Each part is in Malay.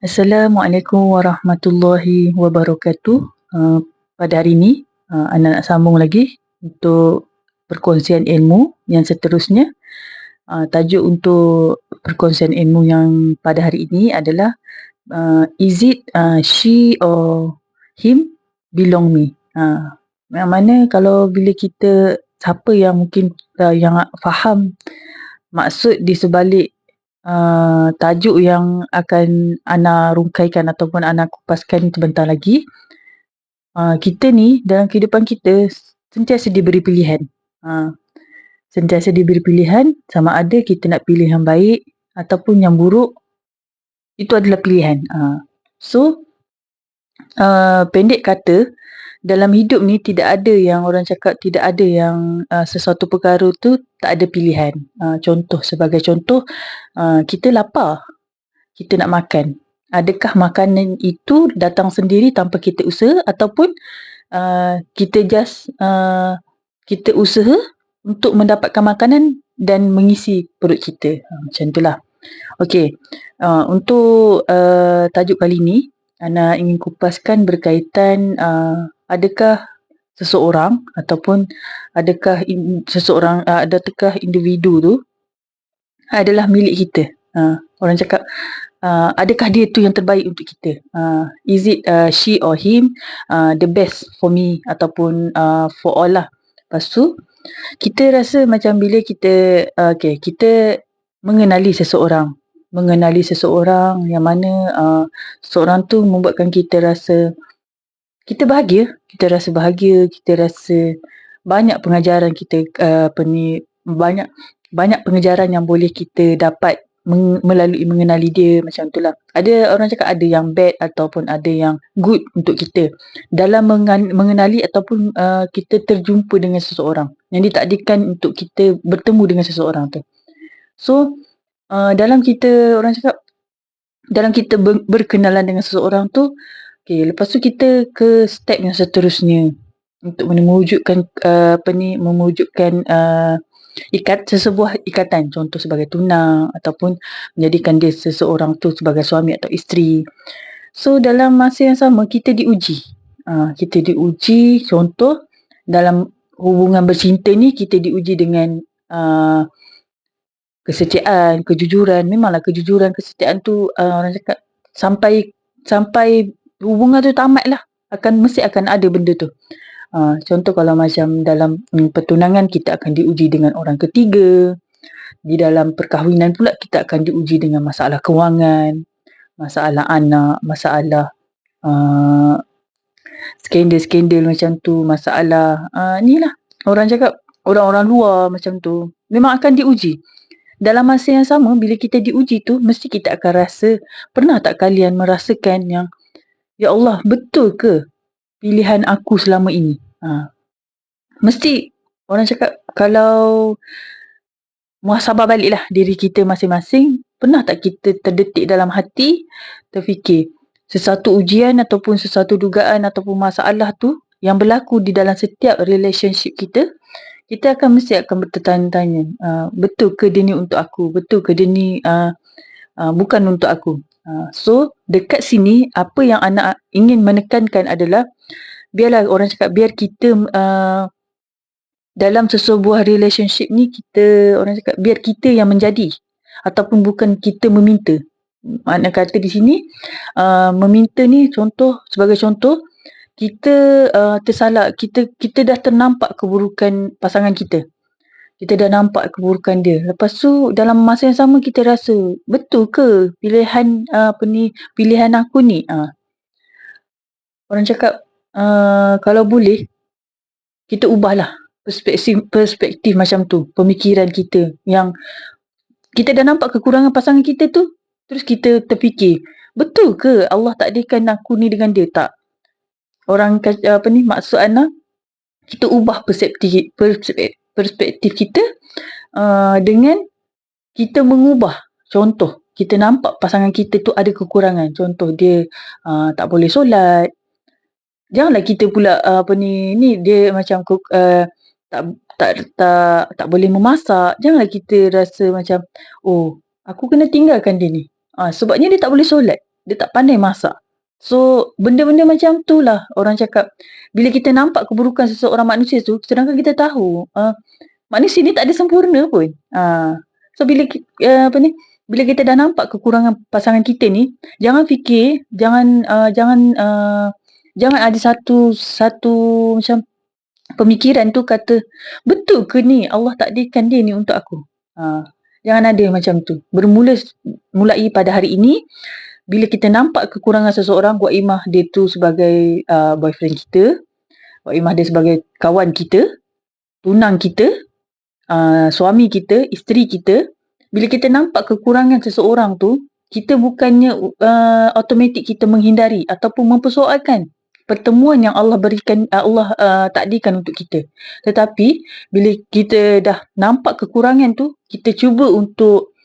Assalamualaikum warahmatullahi wabarakatuh. Pada hari ini, Ana nak sambung lagi untuk perkongsian ilmu yang seterusnya. Tajuk untuk perkongsian ilmu yang pada hari ini adalah is it she or him belong me? Yang mana kalau bila kita, siapa yang mungkin yang faham maksud di sebalik tajuk yang akan Ana rungkaikan ataupun Ana kupaskan sebentar lagi, kita ni dalam kehidupan kita sentiasa diberi pilihan. Sentiasa diberi pilihan, sama ada kita nak pilih yang baik ataupun yang buruk, itu adalah pilihan. So, pendek kata, dalam hidup ni tidak ada yang orang cakap, tidak ada yang sesuatu perkara tu tak ada pilihan. Sebagai contoh, kita lapar, kita nak makan. Adakah makanan itu datang sendiri tanpa kita usaha ataupun kita kita usaha untuk mendapatkan makanan dan mengisi perut kita. Macam itulah. Okey. Untuk tajuk kali ni, Ana ingin kupaskan berkaitan adakah seseorang ataupun adakah individu tu adalah milik kita. Orang cakap, adakah dia tu yang terbaik untuk kita? Is it she or him the best for me ataupun for all lah. Lepas tu, kita rasa macam bila kita kita mengenali seseorang yang mana seseorang tu membuatkan kita rasa kita bahagia, kita rasa banyak pengajaran kita banyak pengajaran yang boleh kita dapat melalui mengenali dia, macam itulah. Ada orang cakap ada yang bad ataupun ada yang good untuk kita dalam mengenali ataupun kita terjumpa dengan seseorang yang ditakdirkan untuk kita bertemu dengan seseorang tu. So, dalam kita berkenalan dengan seseorang tu, lepas tu kita ke step yang seterusnya untuk mewujudkan sebuah ikatan, contoh sebagai tunang ataupun menjadikan dia seseorang tu sebagai suami atau isteri. So, dalam masa yang sama kita diuji. Contoh dalam hubungan bercinta ni kita diuji dengan kesetiaan, kejujuran. Memanglah kejujuran, kesetiaan tu orang cakap sampai hubungan tu tamat lah, mesti akan ada benda tu. Contoh kalau macam dalam pertunangan kita akan diuji dengan orang ketiga. Di dalam perkahwinan pula kita akan diuji dengan masalah kewangan, masalah anak, masalah skandal-skandal macam tu, masalah ni lah, orang cakap orang-orang luar macam tu. Memang akan diuji. Dalam masa yang sama, bila kita diuji tu, mesti kita akan rasa, pernah tak kalian merasakan yang, ya Allah, betul ke pilihan aku selama ini? Mesti orang cakap, kalau muhasabah baliklah diri kita masing-masing, pernah tak kita terdetik dalam hati, terfikir, sesuatu ujian ataupun sesuatu dugaan ataupun masalah tu yang berlaku di dalam setiap relationship kita mesti akan bertanya-tanya, betul ke dia ni untuk aku? Betul ke dia ni bukan untuk aku? So, dekat sini, apa yang anak ingin menekankan adalah, biarlah orang cakap, biar kita dalam sesebuah relationship ni, biar kita yang menjadi ataupun bukan kita meminta. Makna kata di sini, meminta ni sebagai contoh, kita tersalah, kita dah ternampak keburukan pasangan kita. Kita dah nampak keburukan dia. Lepas tu dalam masa yang sama kita rasa, betul ke pilihan aku ni? Orang cakap, kalau boleh kita ubahlah perspektif macam tu, pemikiran kita, yang kita dah nampak kekurangan pasangan kita tu, terus kita terfikir, betul ke Allah takdirkan aku ni dengan dia? Tak. Maksud Ana, kita ubah perspektif kita dengan kita mengubah. Contoh, kita nampak pasangan kita tu ada kekurangan. Contoh, dia tak boleh solat. Janganlah kita pula dia macam tak boleh memasak. Janganlah kita rasa macam, oh, aku kena tinggalkan dia ni. Sebabnya dia tak boleh solat. dia tak pandai masak. So, benda-benda macam tu lah orang cakap, bila kita nampak keburukan seseorang manusia tu, sedangkan kita tahu, manusia ni tak ada sempurna pun. So, bila kita dah nampak kekurangan pasangan kita ni, jangan fikir, jangan ada satu macam pemikiran tu kata, betul ke ni Allah takdirkan dia ni untuk aku? Jangan ada macam tu. Mulai pada hari ini, bila kita nampak kekurangan seseorang, buat imah dia tu sebagai boyfriend kita, buat imah dia sebagai kawan kita, tunang kita, suami kita, isteri kita, bila kita nampak kekurangan seseorang tu, kita bukannya automatik kita menghindari ataupun mempersoalkan pertemuan yang Allah berikan, Allah takdirkan untuk kita. Tetapi bila kita dah nampak kekurangan tu, kita cuba untuk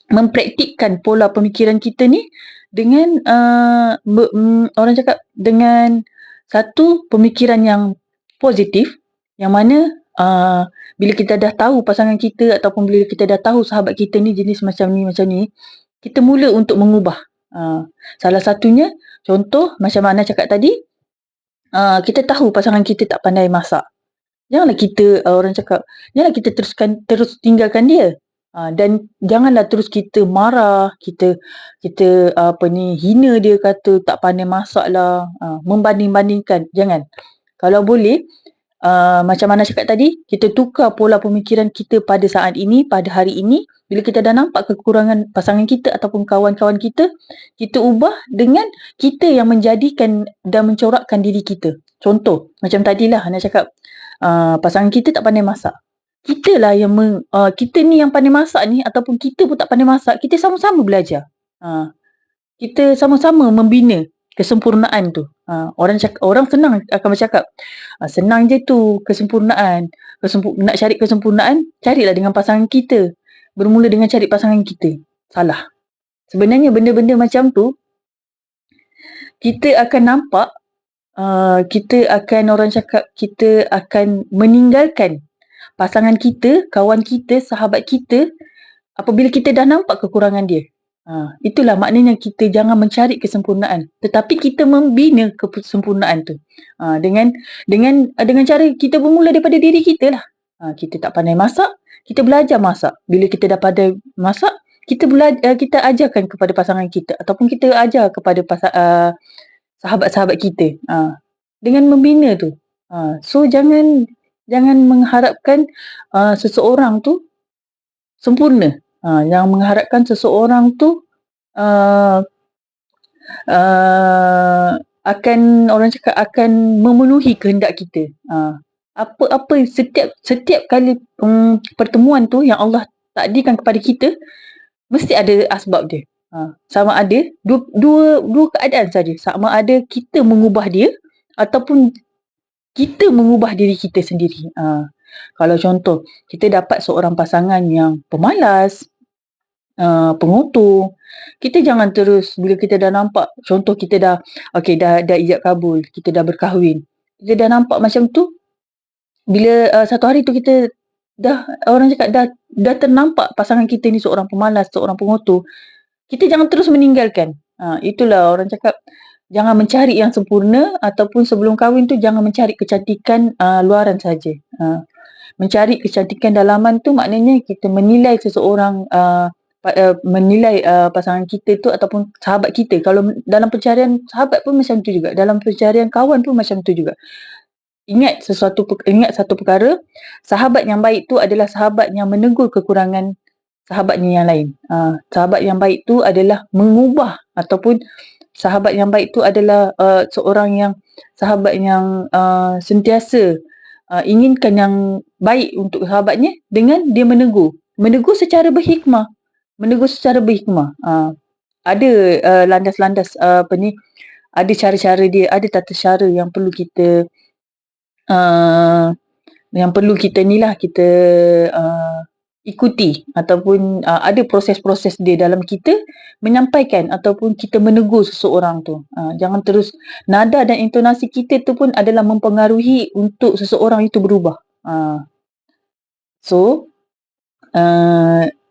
mempraktikkan pola pemikiran kita ni dengan orang cakap dengan satu pemikiran yang positif, yang mana bila kita dah tahu pasangan kita ataupun bila kita dah tahu sahabat kita ni jenis macam ni, kita mula untuk mengubah. Salah satunya, contoh macam mana cakap tadi, kita tahu pasangan kita tak pandai masak. Janganlah kita terus tinggalkan dia. Dan janganlah terus kita marah, kita hina dia, kata tak pandai masak lah, membanding-bandingkan. Jangan. Kalau boleh, macam mana cakap tadi, kita tukar pola pemikiran kita pada saat ini, pada hari ini. Bila kita dah nampak kekurangan pasangan kita ataupun kawan-kawan kita, kita ubah dengan kita yang menjadikan dan mencorakkan diri kita. Contoh, macam tadilah Hana cakap, pasangan kita tak pandai masak. Kita lah yang kita ni yang pandai masak ni, ataupun kita pun tak pandai masak, kita sama-sama belajar. Kita sama-sama membina kesempurnaan tu. Orang senang akan bercakap, senang je tu kesempurnaan. Nak cari kesempurnaan, carilah dengan pasangan kita. Bermula dengan cari pasangan kita. Salah. Sebenarnya benda-benda macam tu, kita akan nampak, kita akan meninggalkan pasangan kita, kawan kita, sahabat kita apabila kita dah nampak kekurangan dia. Itulah maknanya kita jangan mencari kesempurnaan, tetapi kita membina kesempurnaan tu. Dengan cara kita bermula daripada diri kita lah. Kita tak pandai masak, kita belajar masak. Bila kita dah pandai masak, kita ajarkan kepada pasangan kita ataupun kita ajar kepada sahabat-sahabat kita. Dengan membina tu. So jangan mengharapkan seseorang tu sempurna. Jangan mengharapkan seseorang tu akan memenuhi kehendak kita. Setiap kali pertemuan tu yang Allah takdirkan kepada kita, mesti ada asbab dia. Sama ada dua keadaan saja. Sama ada kita mengubah dia ataupun kita mengubah diri kita sendiri. Kalau contoh, kita dapat seorang pasangan yang pemalas, pengotor, kita jangan terus bila kita dah nampak, contoh kita dah ijab kabul, kita dah berkahwin, kita dah nampak macam tu, bila satu hari tu kita dah ternampak pasangan kita ni seorang pemalas, seorang pengotor, kita jangan terus meninggalkan. Itulah orang cakap, jangan mencari yang sempurna, ataupun sebelum kahwin tu jangan mencari kecantikan luaran saja. Mencari kecantikan dalaman tu maknanya kita menilai seseorang, menilai pasangan kita tu ataupun sahabat kita. Kalau dalam pencarian sahabat pun macam tu juga, dalam pencarian kawan pun macam tu juga. Ingat satu perkara, sahabat yang baik tu adalah sahabat yang menegur kekurangan sahabatnya yang lain. Sahabat yang baik tu adalah mengubah, ataupun sahabat yang baik tu adalah sahabat yang sentiasa inginkan yang baik untuk sahabatnya dengan dia menegur secara berhikmah. Ada landas-landas ada cara-cara dia, ada tata cara yang perlu kita ikuti, ataupun ada proses-proses dia dalam kita menyampaikan ataupun kita menegur seseorang tu. Jangan terus, nada dan intonasi kita tu pun adalah mempengaruhi untuk seseorang itu berubah. So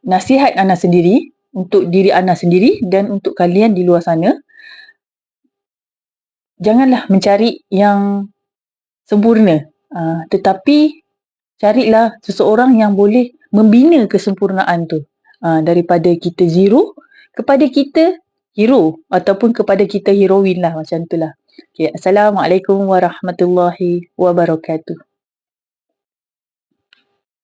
nasihat Ana sendiri, untuk diri Ana sendiri dan untuk kalian di luar sana, janganlah mencari yang sempurna, tetapi carilah seseorang yang boleh membina kesempurnaan tu. Daripada kita zero kepada kita hero ataupun kepada kita heroin lah, macam tu lah. Okay, Assalamualaikum warahmatullahi wabarakatuh.